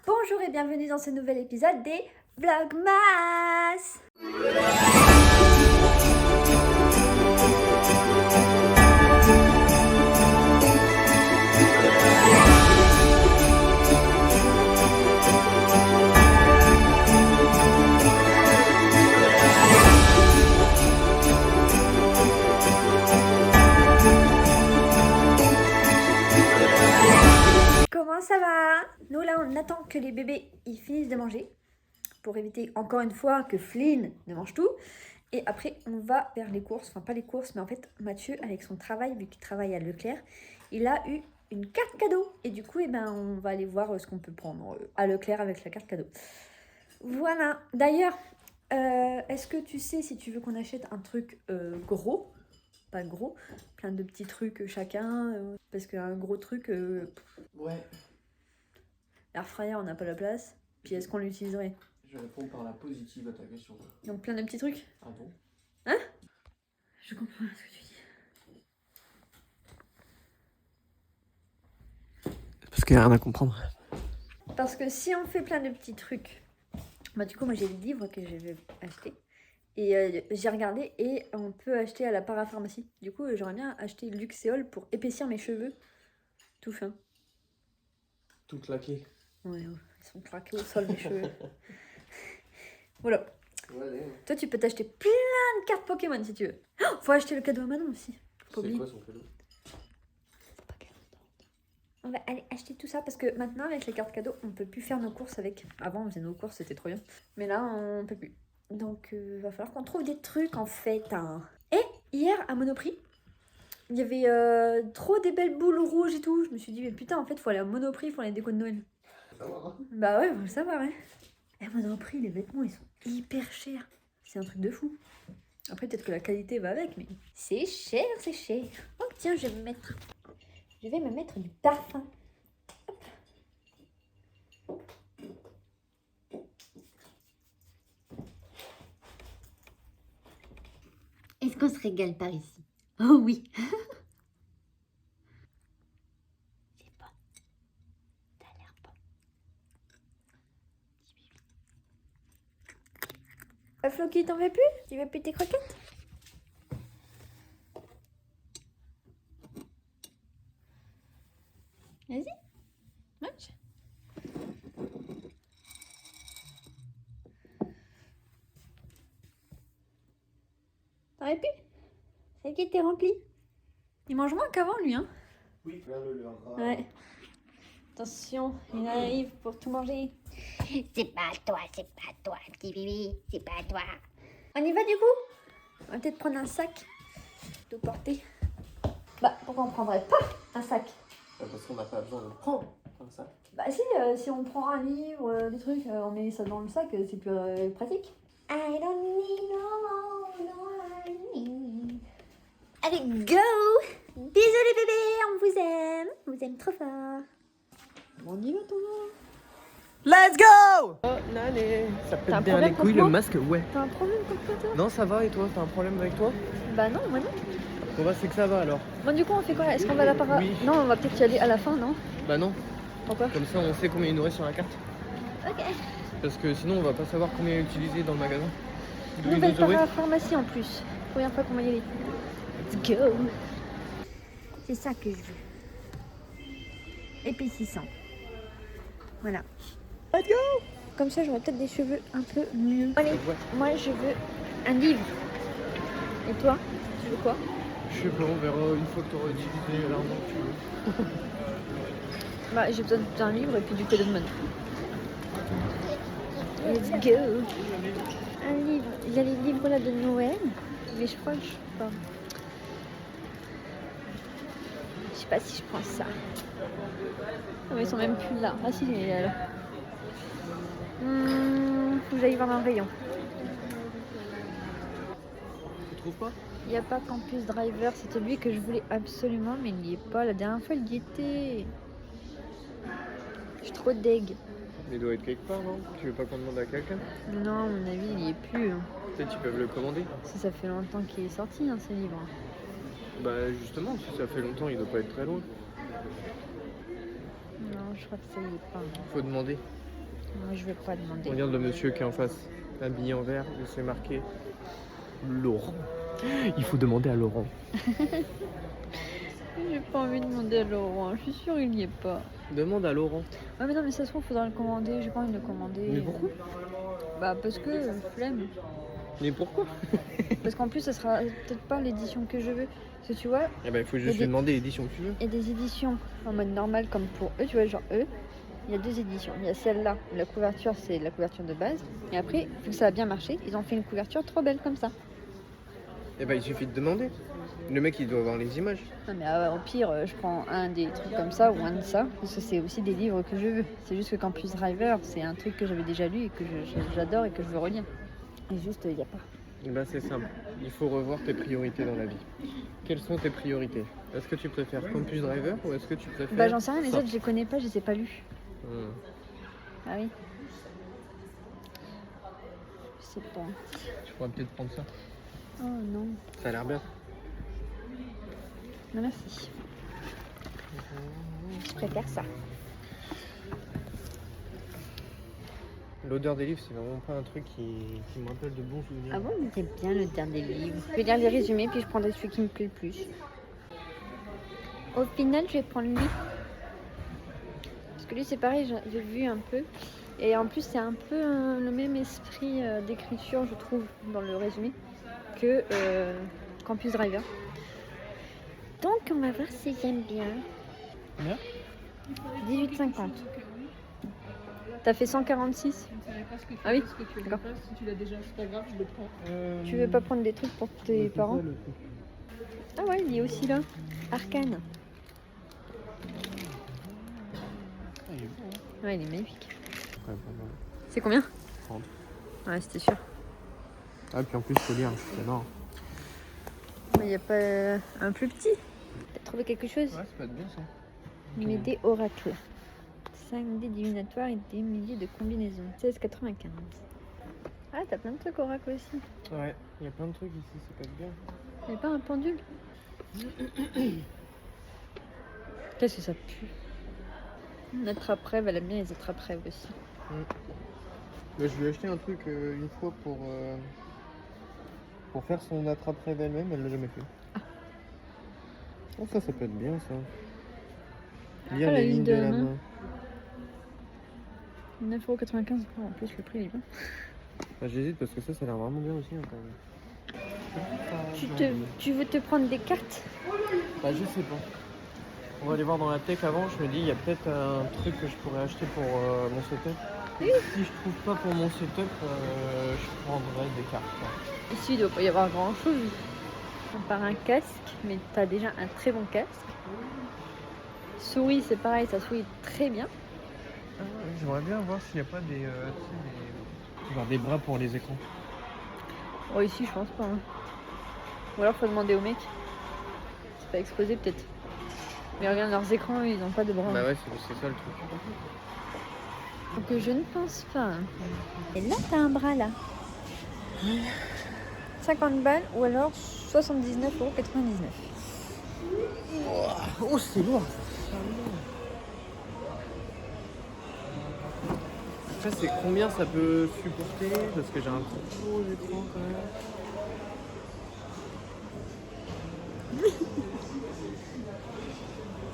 Bonjour et bienvenue dans ce nouvel épisode des Vlogmas. Comment ça va? Nous là on attend que les bébés ils finissent de manger pour éviter encore une fois que Flynn ne mange tout. Et après on va vers les courses, enfin pas les courses mais en fait Mathieu avec son travail, vu qu'il travaille à Leclerc, il a eu une carte cadeau. Et du coup on va aller voir ce qu'on peut prendre à Leclerc avec la carte cadeau. Voilà, d'ailleurs est-ce que tu sais si tu veux qu'on achète un truc gros? Pas gros, plein de petits trucs chacun, parce qu'un gros truc... Ouais. L'air fryer, on n'a pas la place. Puis est-ce qu'on l'utiliserait? Je réponds par la positive à ta question. Donc plein de petits trucs? Ah bon? Hein? Je comprends ce que tu dis. Parce qu'il n'y a rien à comprendre. Parce que si on fait plein de petits trucs... Bah du coup moi j'ai le livre que je vais acheter. Et j'ai regardé et on peut acheter à la parapharmacie. Du coup j'aimerais bien acheter Luxéol pour épaissir mes cheveux. Tout fin. Tout claqué. Ouais, ils sont craqués au sol mes cheveux. Voilà. Ouais, allez. Toi, tu peux t'acheter plein de cartes Pokémon si tu veux. Oh, faut acheter le cadeau à Manon aussi. C'est quoi son cadeau? On va aller acheter tout ça parce que maintenant, avec les cartes cadeaux, on peut plus faire nos courses avec. Avant, on faisait nos courses, c'était trop bien. Mais là, on peut plus. Donc, va falloir qu'on trouve des trucs en fait. Hein. Et hier, à Monoprix, il y avait trop des belles boules rouges et tout. Je me suis dit, mais putain, en fait, faut aller à Monoprix, faut les décos de Noël. Bah ouais, faut le savoir, hein. Et à Monoprix, les vêtements, ils sont hyper chers. C'est un truc de fou. Après, peut-être que la qualité va avec, mais c'est cher, c'est cher. Oh, tiens, je vais me mettre du parfum. Hop. Est-ce qu'on se régale par ici? Oh oui. C'est bon. Ça a l'air bon. Floki, t'en veux plus? Tu veux plus tes croquettes? Vas-y, mange. T'en veux plus? Ça y est, t'es rempli. Il mange moins qu'avant, lui, hein? Oui, regarde le leur. Ouais. Attention, il arrive pour tout manger. C'est pas toi, petit bébé, c'est pas toi. On y va du coup? On va peut-être prendre un sac de porter. Bah, pourquoi on prendrait pas un sac? Parce qu'on n'a pas besoin de prendre comme ça. Bah si on prend un livre, des trucs, on met ça dans le sac, c'est plus pratique. I don't need no more, no need. Allez, go! Bisous les bébés, on vous aime trop fort. Bon, on y va, Thomas. Let's go! Oh, l'année. Ça peut T'as un te bien les problème couilles, contre le moi masque, ouais. T'as un problème contre toi? Non, ça va, et toi? T'as un problème avec toi? Bah non, moi non. On va, c'est que ça va alors. Bon, du coup, on fait quoi? Est-ce qu'on va à la para... Oui. Non, on va peut-être y aller à la fin, non? Bah non, Pourquoi? comme ça on sait combien il nous reste sur la carte. Ok. Parce que sinon on va pas savoir combien est utilisé dans le magasin. D'où ils Nouvelle nous auraient. parapharmacie en plus. Première fois qu'on va y aller. Let's go! C'est ça que je veux. Épaississant. Voilà. Let's go! Comme ça, j'aurai peut-être des cheveux un peu mieux. Allez, Ouais. moi je veux un livre. Et toi, tu veux quoi? Je sais pas, on verra une fois que t'auras utilisé l'argent que tu veux. Bah, j'ai besoin d'un livre et puis du cadeau de Manon. Let's go! Un livre. Il y a les livres là de Noël, mais je crois que je sais pas. Je sais pas si je prends ça. Non, mais ils sont même plus là. Ah si, il est là. Faut que j'aille voir dans le rayon. Tu trouves pas? Il n'y a pas Campus Driver, c'était lui que je voulais absolument, mais il n'y est pas. La dernière fois, il y était. Je suis trop deg. Mais il doit être quelque part, non? Tu veux pas qu'on demande à quelqu'un? Non, à mon avis, il n'y est plus. Hein. Peut-être qu'ils peuvent le commander. Ça fait longtemps qu'il est sorti, hein, ce livre. Bah justement, si ça fait longtemps, il doit pas être très loin. Non, je crois que ça y est pas. Faut demander. Moi, je vais pas demander. Regarde le monsieur qui est en face, habillé en vert, où c'est marqué Laurent. Il faut demander à Laurent. J'ai pas envie de demander à Laurent, je suis sûre il n'y est pas. Demande à Laurent. Ah mais non mais ça se trouve faudra le commander, j'ai pas envie de le commander. Mais pourquoi? Bah parce que flemme. Mais pourquoi? Parce qu'en plus ça sera peut-être pas l'édition que je veux. Parce que tu vois, Eh ben, il faut Il y a juste des- lui demander l'édition que tu veux. il y a des éditions en mode normal comme pour eux, tu vois genre eux. Il y a 2 éditions. Il y a celle-là, où la couverture c'est la couverture de base. Et après, vu que ça a bien marché, ils ont fait une couverture trop belle comme ça. Eh ben, il suffit de demander. Le mec, il doit avoir les images. Non mais au pire, je prends un des trucs comme ça ou un de ça, parce que c'est aussi des livres que je veux. C'est juste que Campus Driver, c'est un truc que j'avais déjà lu et que j'adore et que je veux relire. Et juste, il n'y a pas. Eh ben, c'est simple. Il faut revoir tes priorités dans la vie. Quelles sont tes priorités? Est-ce que tu préfères Campus Driver ou est-ce que tu préfères... Bah j'en sais rien, les ça autres je les connais pas, je les ai pas lus. Hmm. Ah oui. Je sais pas. Tu pourrais peut-être prendre ça. Oh non. Ça a l'air bien. Non merci. Je préfère ça. L'odeur des livres, c'est vraiment pas un truc qui me rappelle de bons souvenirs. Ah bon, mais t'aimes bien le dernier livre. Je vais lire les résumés puis je prendrai celui qui me plaît le plus. Au final, je vais prendre lui. Parce que lui, c'est pareil, j'ai vu un peu. Et en plus, c'est un peu le même esprit d'écriture, je trouve, dans le résumé, que Campus Driver. Donc, on va voir si j'aime bien. Combien? 18,50. T'as fait 146? Ah oui, d'accord. Si tu l'as déjà, c'est pas grave, je le prends. Tu veux pas prendre des trucs pour tes parents? Ah ouais, il est aussi là. Arcane. Il est beau, hein. Ouais, il est magnifique. Ouais, pas mal. C'est combien? 30. Ouais, c'était sûr. Ah, puis en plus, faut lire, c'est énorme. Il n'y a pas un plus petit? T'as trouvé quelque chose? Ouais, ça peut être bien ça. Mes dés oracle. 5 dés divinatoires et des milliers de combinaisons. 16,95. Ah, t'as plein de trucs oracle aussi. Ouais, il y a plein de trucs ici, ça peut être bien. Il n'y a pas un pendule? Qu'est-ce que ça pue? Notre attrape-rêve, elle aime bien les attrape-rêves aussi. Je lui ai acheté un truc une fois pour faire son attrape-rêve elle-même, elle l'a jamais fait. Oh, ça peut être bien ça. Lire Ah, la les ligne lignes de de la la main. main. 9,95 €. En plus, le prix il est bien. Bah, j'hésite parce que ça a l'air vraiment bien aussi hein, quand même. Tu veux te prendre des cartes? Bah, je sais pas. On va aller voir dans la tech avant, je me dis il y a peut-être un truc que je pourrais acheter pour mon setup. Oui. Si je trouve pas pour mon setup, je prendrai des cartes. Quoi. Ici, il doit pas y avoir grand chose. À part un casque, mais t'as déjà un très bon casque. Souris, c'est pareil, ça sourit très bien. Ah, ouais, j'aimerais bien voir s'il n'y a pas des, genre des bras pour les écrans. Oh, ici, je pense pas. Hein. Ou alors, faut demander aux mecs. C'est pas exposé, peut-être. Mais regarde, leurs écrans, ils n'ont pas de bras. Bah ouais, c'est ça le truc. Donc, je ne pense pas. Et là, t'as un bras, là. 50 balles ou alors 79,99 €. Oh, c'est lourd. Ça, c'est combien ça peut supporter? Parce que j'ai un gros écran quand même.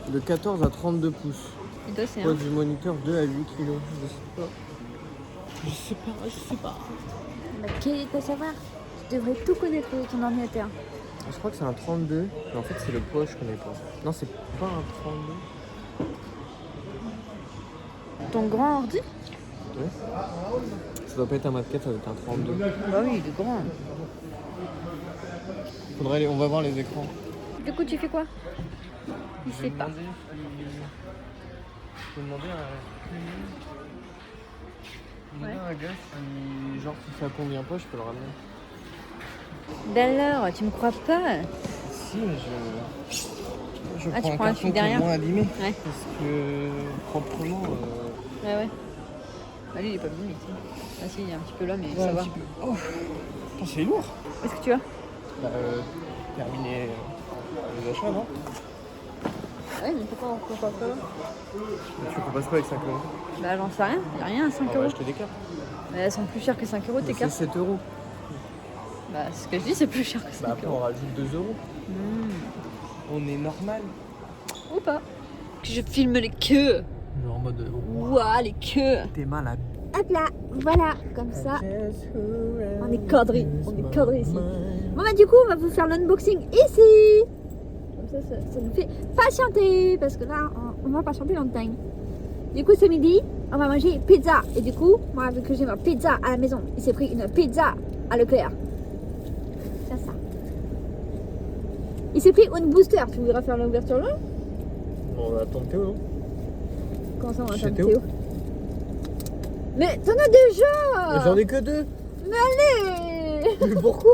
De 14 à 32 pouces. Et toi, c'est Poids un. du moniteur 2 à 8 kg. Je sais pas. Je sais pas. Bah, quel est à savoir? Tu devrais tout connaître de ton ordinateur. Je crois que c'est un 32. Mais en fait, c'est le poids, je connais pas. Non, c'est pas un 32. Ton grand ordi? Ouais. Ça doit pas être un Mat 4, ça doit être un 32. Bah oui, il est grand. Faudrait aller, on va voir les écrans. Du coup, tu fais quoi? Il Je sait vais pas. demander à un gars si, genre, si ça convient pas, je peux le ramener. D'alors, tu me crois pas? Si, mais je Ah, tu prends prends un un carton truc derrière? moins abîmé. Ouais. Parce que proprement. Ouais, ouais. Bah, lui, il est pas bien, ici. Ah, si, il est un petit peu là, mais Ouais, ça un va. petit peu. Oh, putain, c'est lourd. Qu'est-ce que tu as? Bah, terminer les achats, non? Ouais, mais pourquoi on ne pas là? Tu repasses pas avec 5 euros. Bah j'en sais rien, y'a rien à 5 On va euros. acheter des cartes. Mais elles sont plus chères que 5 euros tes C'est cartes. 7 euros. Bah ce que je dis c'est plus cher que 5 Bah après euros. on rajoute 2 euros. On est normal. Ou pas. Que je filme les queues. Genre en mode. Ouah les queues. T'es malade. Hop là, voilà, comme ça. On est cadré, ici. Bon bah du coup on va vous faire l'unboxing ici. Comme ça nous fait patienter. Parce que là on va patienter longtemps. Du coup c'est midi, on va manger pizza. Et du coup, moi vu que j'ai ma pizza à la maison, il s'est pris une pizza à Leclerc. C'est ça. Il s'est pris une booster. Tu voudras faire l'ouverture là? On va attendre Théo, non? Comment ça on va Chez attendre Théo. Théo? Mais t'en as déjà! J'en ai que 2. Mais allez! Mais pourquoi?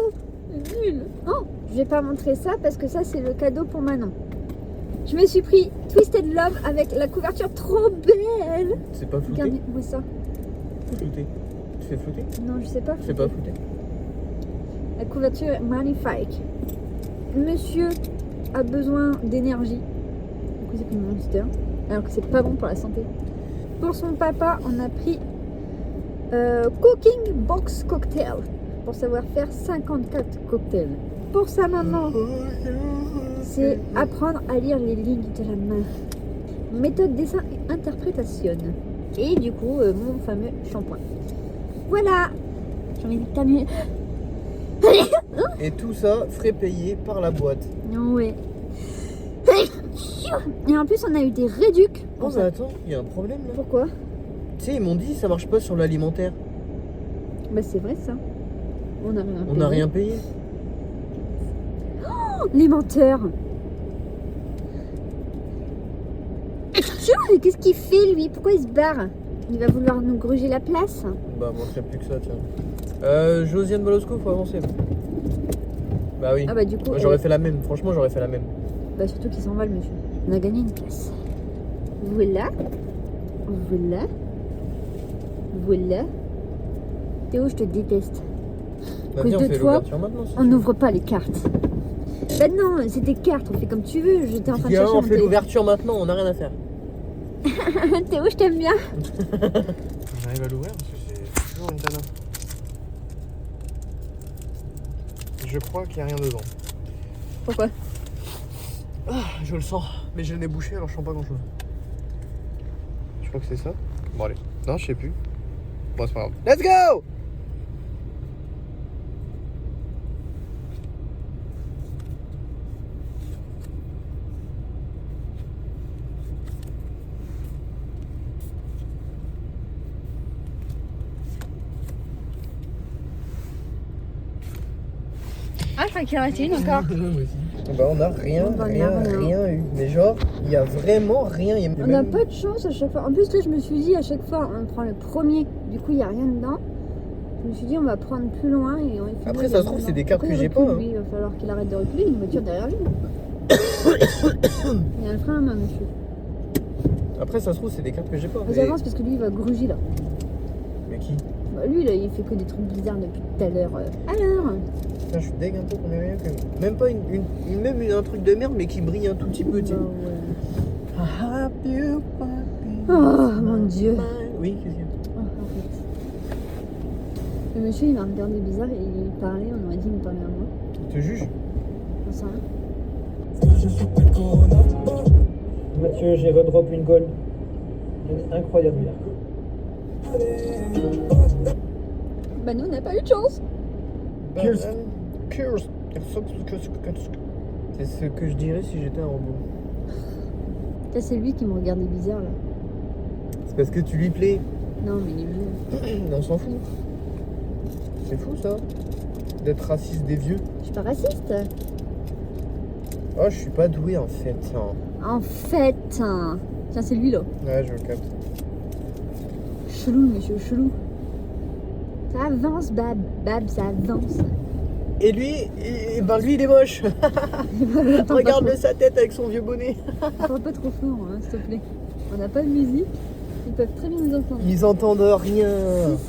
Nul. Oh, je vais pas montrer ça parce que ça c'est le cadeau pour Manon. Je me suis pris Twisted Love avec la couverture trop belle. C'est pas flouté? Regardez-moi ça. Flouté. Tu fais flouter? Non, je sais pas. Tu fais pas flouter? La couverture est magnifique. Monsieur a besoin d'énergie. Du coup, c'est comme un Monster. Alors que c'est pas bon pour la santé. Pour son papa, on a pris Cooking Box Cocktail. Pour savoir faire 54 cocktails. Pour sa maman, c'est apprendre à lire les lignes de la main. Méthode dessin et interprétation. Et du coup, mon fameux shampoing. Voilà. J'ai envie de terminer. Et tout ça, frais payés par la boîte. Ouais. Et en plus, on a eu des réducs. Oh, mais attends, il y a un problème là. Pourquoi? Tu sais, ils m'ont dit ça marche pas sur l'alimentaire. Bah, c'est vrai ça. On a rien On payé. n'a rien payé. Oh, les menteurs. Qu'est-ce qu'il fait lui? Pourquoi il se barre? Il va vouloir nous gruger la place. Bah, manquerait plus que ça, tiens. Josiane Bolosco, faut avancer. Bah oui. Ah bah du coup, Moi, j'aurais fait la même, franchement, j'aurais fait la même. bah surtout qu'il s'en va le monsieur. On a gagné une place. Voilà. Voilà. Voilà. Théo, je te déteste. Bah, Cause viens, de on fait toi, l'ouverture maintenant. Si On tu veux. n'ouvre pas les cartes. Bah non, c'est des cartes, on fait comme tu veux. J'étais en train de Viens, chercher on mon fait téléphone. l'ouverture maintenant, on n'a rien à faire. Théo, je t'aime bien. J'arrive à l'ouvrir parce que c'est toujours une tana. Je crois qu'il n'y a rien dedans. Pourquoi? Ah, je le sens, mais j'ai le nez bouché alors je sens pas grand chose. Je crois que c'est ça. Bon allez, non je sais plus. Bon c'est pas grave. Let's go! Ah, je crois qu'il en reste une encore. Bah on a rien, On en a rien, rien. rien eu. Mais genre, il y a vraiment rien. Il y a On n'a pas de chance à chaque fois. En plus, là, je me suis dit, à chaque fois, on prend le premier. Du coup, il n'y a rien dedans. Je me suis dit, on va prendre plus loin. Et on va Après, ça se trouve, c'est des cartes que j'ai pas, hein. Il va falloir qu'il arrête de reculer. Il y a une voiture derrière lui. Il y a un frein à main, monsieur. Après, ça se trouve, c'est des cartes que j'ai pas. Vas-y, mais- avance parce que lui, il va gruger là. Mais qui? Bah, lui, là, il fait que des trucs bizarres depuis tout à l'heure. Alors Putain, je suis deg un peu qu'on ait rien que. Même pas un truc de merde, mais qui brille un tout petit peu, tu sais. Bah, ouais. Happy birthday. Oh, mon Dieu. Oui, qu'est-ce qu'il y a? Oh, arrête. Le monsieur, il m'a regardé bizarre et il parlait. On aurait dit qu'il me parlait à moi. Il te juge? J'en sais rien. Mathieu, j'ai redrop une goal. Incroyable. Bah, nous, on n'a pas eu de chance. Curse. C'est ce que je dirais si j'étais un robot. Ça, c'est lui qui me regardait bizarre là. C'est parce que tu lui plais. Non, mais il est vieux. On s'en fout. C'est fou ça. D'être raciste des vieux. Je suis pas raciste. Oh, je suis pas doué en fait. Hein. En fait. Hein. Tiens, c'est lui là. Ouais, je le capte. Chelou, monsieur, chelou. Ça avance, Bab. Bab, ça avance. Et lui, lui il est moche. Regarde-le sa tête avec son vieux bonnet. Parle pas trop fort, hein, s'il te plaît. On n'a pas de musique. Ils peuvent très bien nous entendre. Ils entendent rien.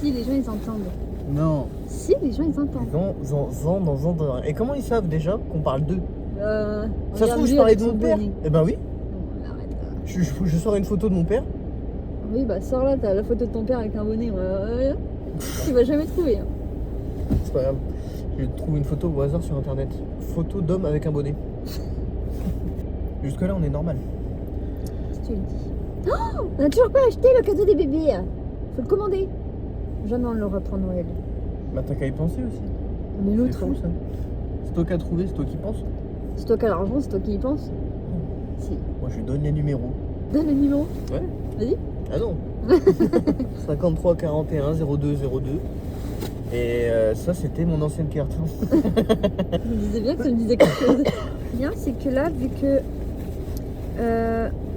Si, les gens, ils entendent. Non. Si, les gens, ils entendent. Ils entendent rien. Et comment ils savent déjà qu'on parle d'eux? Ça se Regarde trouve, je lui parlais avec de son mon père. bonnet. Eh ben oui. Non, Je sors une photo de mon père. Oui, bah sors là, t'as la photo de ton père avec un bonnet. Tu vas jamais trouver. Hein. C'est pas grave. Je trouve une photo au hasard sur internet. Photo d'homme avec un bonnet. Jusque là on est normal. Si tu le dis. Oh, on a toujours pas acheté le cadeau des bébés. Faut le commander. Jamais on l'aura pour Noël. Bah t'as qu'à y penser aussi. Mais C'est l'autre, fou ça. C'est toi qui as trouvé, c'est toi qui penses. c'est toi qui as l'argent, c'est toi qui y pense. Si. Moi je lui donne les numéros. Donne le numéro. Ouais. Vas-y. Ah non. 53 41 02 02. Et ça c'était mon ancienne carte. Je me disais bien que ça me disait quelque chose. Bien, c'est que là, vu que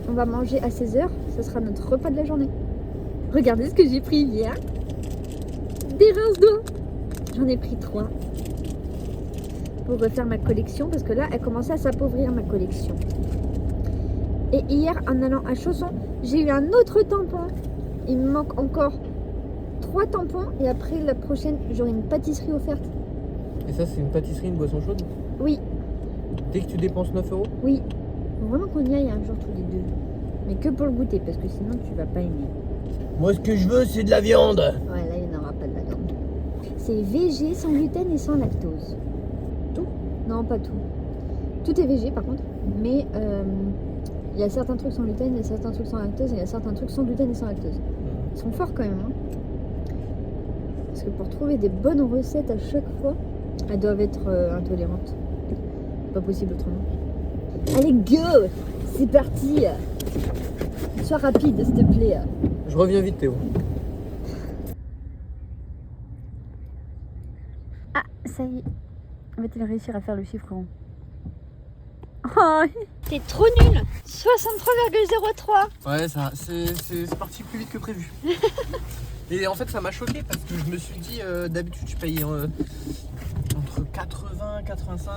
on va manger à 16h, ce sera notre repas de la journée. Regardez ce que j'ai pris hier. Des rince-doigts. J'en ai pris 3 pour refaire ma collection parce que là, elle commençait à s'appauvrir ma collection. Et hier, en allant à Chausson, j'ai eu un autre tampon. Il me manque encore 3 tampons et après la prochaine, j'aurai une pâtisserie offerte. Et ça c'est une pâtisserie, une boisson chaude. Oui, Dès que tu dépenses 9 €. oui. Faut vraiment qu'on y aille un jour tous les deux. Mais que pour le goûter parce que sinon tu vas pas aimer. Moi ce que je veux c'est de la viande. Ouais, là il n'y en aura pas de la viande. C'est végé, sans gluten et sans lactose. Tout? Non, pas tout. Tout est végé par contre, mais il y a certains trucs sans gluten, il y a certains trucs sans lactose et il y a certains trucs sans gluten et sans lactose. Ils sont forts quand même. Hein. Parce que pour trouver des bonnes recettes à chaque fois, elles doivent être intolérantes. Pas possible autrement. Allez, go! C'est parti! Sois rapide, s'il te plaît. Je reviens vite Théo. Ah, ça y est. Va-t-il réussir à faire le chiffre rond? Oh, t'es trop nul! 63,03! Ouais, ça, c'est parti plus vite que prévu. Et en fait, ça m'a choqué parce que je me suis dit, d'habitude, je paye entre 80 et 85.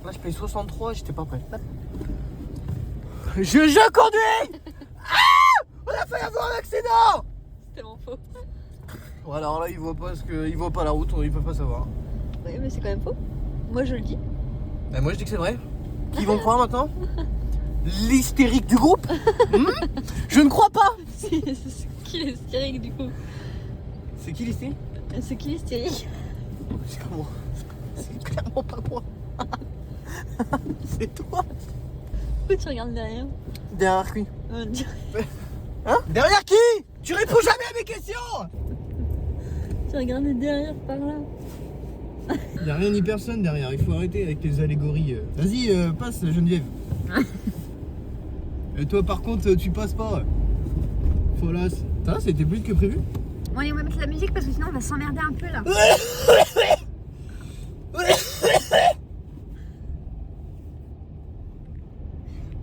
Là, je paye 63, j'étais pas prêt. Je conduis! Ah! On a failli avoir un accident! C'est tellement faux. Bon, alors là, il voit pas il voit pas la route, il peut pas savoir. Oui, mais c'est quand même faux. Moi, je le dis. Bah, moi, je dis que c'est vrai. Qui vont croire maintenant? L'hystérique du groupe? Je ne crois pas! C'est qui l'hystérique du coup? C'est qui l'hystérique? C'est qui l'hystérique? C'est pas moi. C'est clairement pas moi. C'est toi. Pourquoi tu regardes derrière? Derrière qui? Tu Hein? Derrière qui? Tu réponds jamais à mes questions! regardes derrière par là. Y'a rien ni personne derrière, il faut arrêter avec les allégories. Vas-y, passe Geneviève. Et toi par contre, tu passes pas. Folasse. Ça, c'était plus vite que prévu? Bon, allez, on va mettre la musique parce que sinon on va s'emmerder un peu là.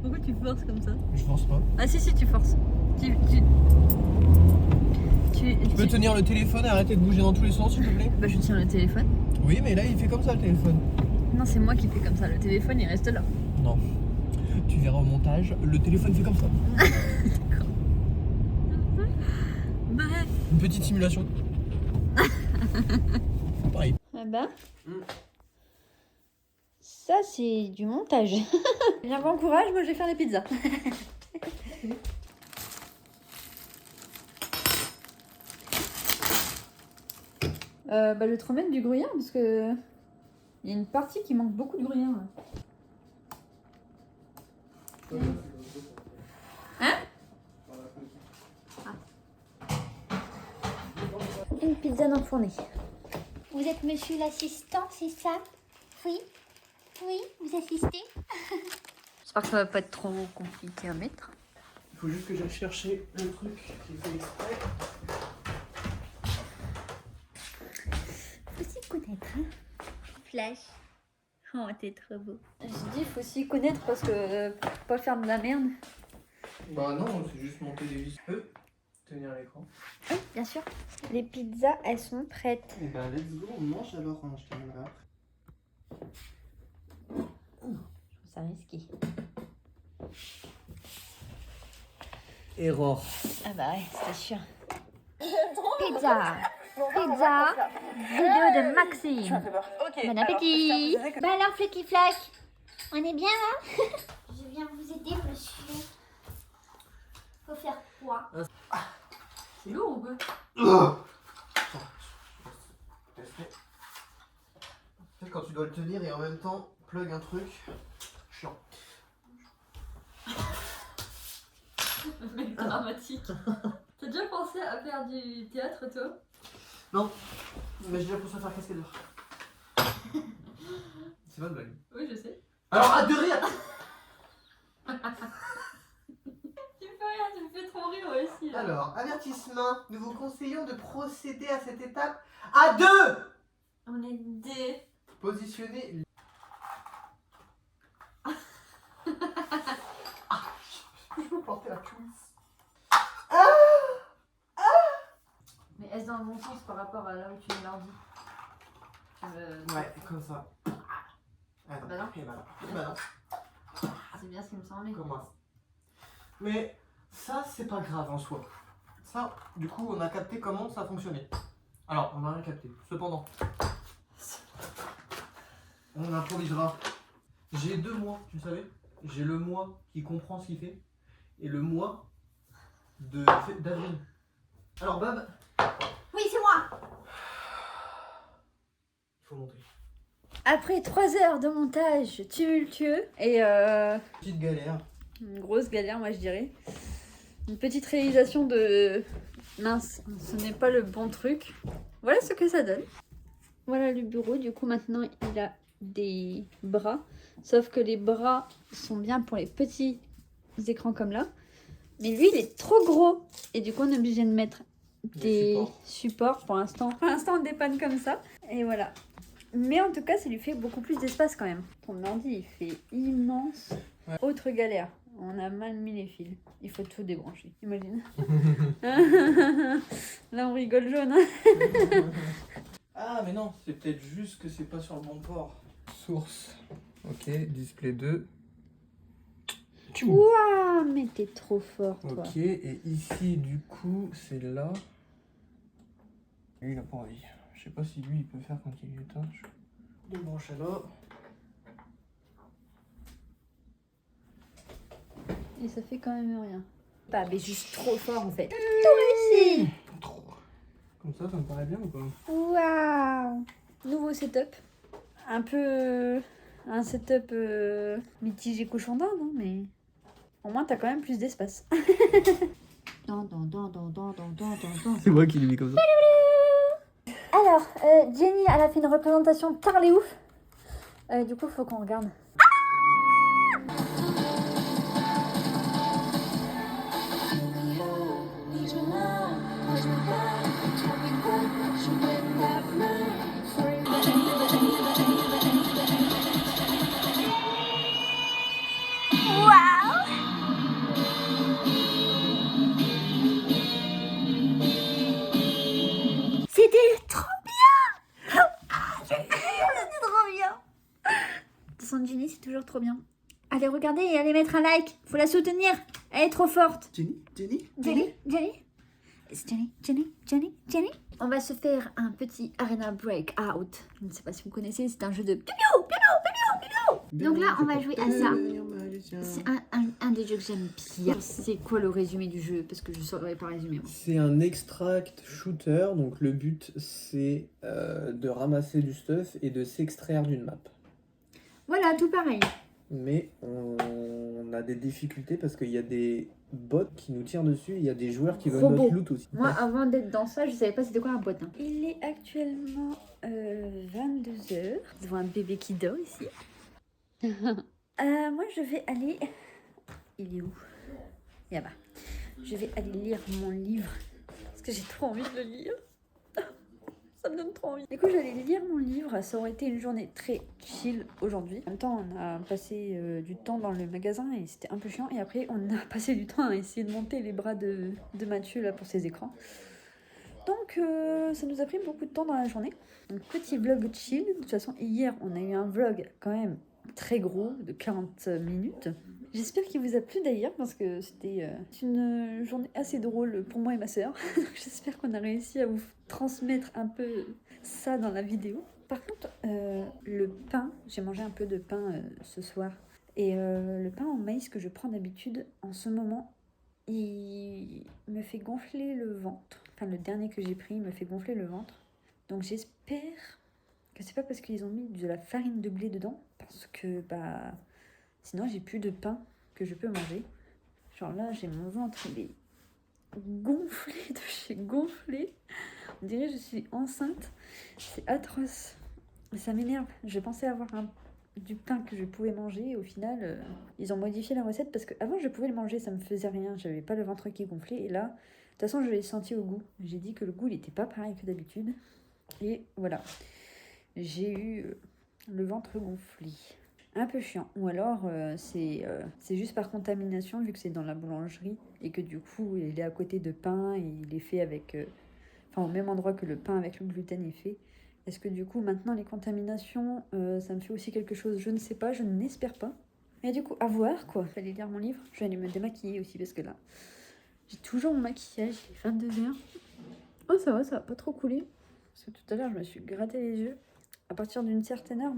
Pourquoi tu forces comme ça? Je pense pas. Ah si, tu forces. Tu peux tenir le téléphone et arrêter de bouger dans tous les sens s'il te plaît? Bah je tiens le téléphone. Oui, mais là il fait comme ça le téléphone. Non, c'est moi qui fais comme ça. Le téléphone, il reste là. Non. Tu verras au montage, le téléphone fait comme ça. Bref. Une petite simulation. Pareil. Ah bah. Ça, c'est du montage. Bien, bon courage, moi je vais faire les pizzas. Bah, je vais te remettre du gruyère parce que il y a une partie qui manque beaucoup de gruyère. Hein? Une pizza d'enfournée. Vous êtes monsieur l'assistant, c'est ça? Oui. Oui, vous assistez? J'espère que ça va pas être trop compliqué à mettre. Il faut juste que j'aille chercher le truc qui fait exprès. Faut s'y connaître, hein? Flash. Oh, t'es trop beau. Je dis, faut s'y connaître parce que pour pas faire de la merde. Bah non, c'est juste monter des vis. Tenir l'écran. Oui, bien sûr. Les pizzas, elles sont prêtes. Et bah let's go, on mange alors, hein, je terminerai. Je trouve ça risqué. Error. Ah bah ouais, c'était sûr. Pizza. Pizza. Vidéo de Maxime. Bon appétit. Bah alors, Flucky Flash, on est bien là? Je viens vous aider, monsieur. Faut faire quoi? C'est lourd ou quoi? Attends, je vais tester. Tu sais, quand tu dois le tenir et en même temps plug un truc, chiant. Mec dramatique. T'as déjà pensé à faire du théâtre toi? Non, mais j'ai déjà pensé à faire cascadeur. C'est pas de blague. Oui, je sais. Alors, arrête de rire. Tu fais rien, tu me fais trop rire aussi. Là. Alors, avertissement, nous vous conseillons de procéder à cette étape à deux. On est des. Positionnez. Je peux porter la cuisse. Mais est-ce dans le bon sens par rapport à là où tu mets l'ordi? Ouais, comme ça. Ah non, Bah non. et bah non. Et bah non. C'est bien ce qui me semblait. Comment? Mais ça, c'est pas grave en soi. Ça, du coup, on a capté comment ça fonctionnait. Alors, on n'a rien capté. Cependant, on improvisera. J'ai 2 mois, tu savais? J'ai le mois qui comprend ce qu'il fait et le mois d'avril. Alors, Bab, Oui, c'est moi. il faut monter. Après 3 heures de montage tumultueux et Petite galère. une grosse galère, moi je dirais. Une petite réalisation de mince, ce n'est pas le bon truc. Voilà ce que ça donne. Voilà le bureau. Du coup, maintenant il a des bras. Sauf que les bras sont bien pour les petits écrans comme là. Mais lui, il est trop gros. Et du coup, on est obligé de mettre des supports pour l'instant. Pour l'instant, on dépanne comme ça. Et voilà. Mais en tout cas, ça lui fait beaucoup plus d'espace quand même. Ton ordi, il fait immense. Ouais. Autre galère. On a mal mis les fils. Il faut tout débrancher. Imagine. Là, on rigole jaune. Ah, mais non, c'est peut-être juste que c'est pas sur le bon port. Source. Ok, display 2. Waouh, mais t'es trop fort, toi. Ok, et ici, du coup, c'est là. Lui, il a pas envie. Je sais pas si lui, il peut faire quand il éteint. Deux branches à là. Et ça fait quand même rien. Pas, mais juste trop fort en fait. Trop. Comme ça me paraît bien ou pas? Waouh. Nouveau setup. Un peu... un setup mitigé cochon d'Inde, hein, mais... Au moins, t'as quand même plus d'espace. C'est moi qui l'ai mis comme ça. Alors, Jenny, elle a fait une représentation tard les ouf. Du coup, faut qu'on regarde. C'était trop bien. C'est trop bien. De toute façon, Jenny, c'est toujours trop bien. Allez regarder et allez mettre un like. Faut la soutenir. Elle est trop forte. Jenny? Jenny? C'est Jenny? On va se faire un petit Arena Breakout. Je ne sais pas si vous connaissez, c'est un jeu de piou piou piou piou. Donc là, on va jouer à ça. C'est un des jeux que j'aime bien. C'est quoi le résumé du jeu? Parce que je ne saurais pas résumer. Moi. C'est un extract shooter, donc le but c'est de ramasser du stuff et de s'extraire d'une map. Voilà, tout pareil. Mais on a des difficultés parce qu'il y a des bots qui nous tirent dessus, il y a des joueurs qui veulent Robots. notre loot aussi. Moi, avant d'être dans ça, je savais pas c'était quoi un bot. Hein. Il est actuellement 22h. Nous avons un bébé qui dort ici. Moi, je vais aller... Il est où? Là-bas. Je vais aller lire mon livre. Parce que j'ai trop envie de le lire. Ça me donne trop envie. Du coup, j'allais lire mon livre. Ça aurait été une journée très chill aujourd'hui. En même temps, on a passé du temps dans le magasin et c'était un peu chiant. Et après, on a passé du temps à essayer de monter les bras de Mathieu là, pour ses écrans. Donc, ça nous a pris beaucoup de temps dans la journée. Donc, petit vlog chill. De toute façon, hier, on a eu un vlog quand même très gros de 40 minutes. J'espère qu'il vous a plu d'ailleurs parce que c'était une journée assez drôle pour moi et ma sœur. J'espère qu'on a réussi à vous transmettre un peu ça dans la vidéo. Par contre, le pain, j'ai mangé un peu de pain ce soir. Et le pain en maïs que je prends d'habitude, en ce moment, il me fait gonfler le ventre. Enfin, le dernier que j'ai pris me fait gonfler le ventre. Donc j'espère que c'est pas parce qu'ils ont mis de la farine de blé dedans, parce que bah sinon j'ai plus de pain que je peux manger. Genre là, j'ai mon ventre, il est gonflé de chez gonflé. On dirait que je suis enceinte. C'est atroce. Ça m'énerve. Je pensais avoir du pain que je pouvais manger. Et au final, ils ont modifié la recette parce qu'avant, je pouvais le manger, ça me faisait rien. J'avais pas le ventre qui gonflait. Et là, de toute façon, je l'ai senti au goût. J'ai dit que le goût, il était pas pareil que d'habitude. Et voilà. J'ai eu le ventre gonflé. Un peu chiant. Ou alors, c'est juste par contamination, vu que c'est dans la boulangerie. Et que du coup, il est à côté de pain. Et il est fait avec... au même endroit que le pain avec le gluten est fait. Est-ce que du coup, maintenant, les contaminations, ça me fait aussi quelque chose? Je ne sais pas, je n'espère pas. Mais du coup, à voir, quoi. Fallait lire mon livre. Je vais aller me démaquiller aussi, parce que là, j'ai toujours mon maquillage. Il est 22h. Oh, ça va pas trop coulé. Parce que tout à l'heure, je me suis gratté les yeux. À partir d'une certaine heure,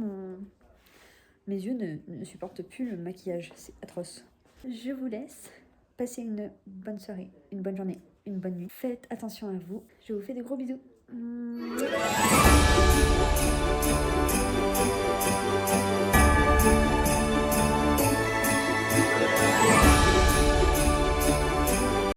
mes yeux ne supportent plus le maquillage. C'est atroce. Je vous laisse. Passez une bonne soirée, une bonne journée, une bonne nuit. Faites attention à vous. Je vous fais de gros bisous.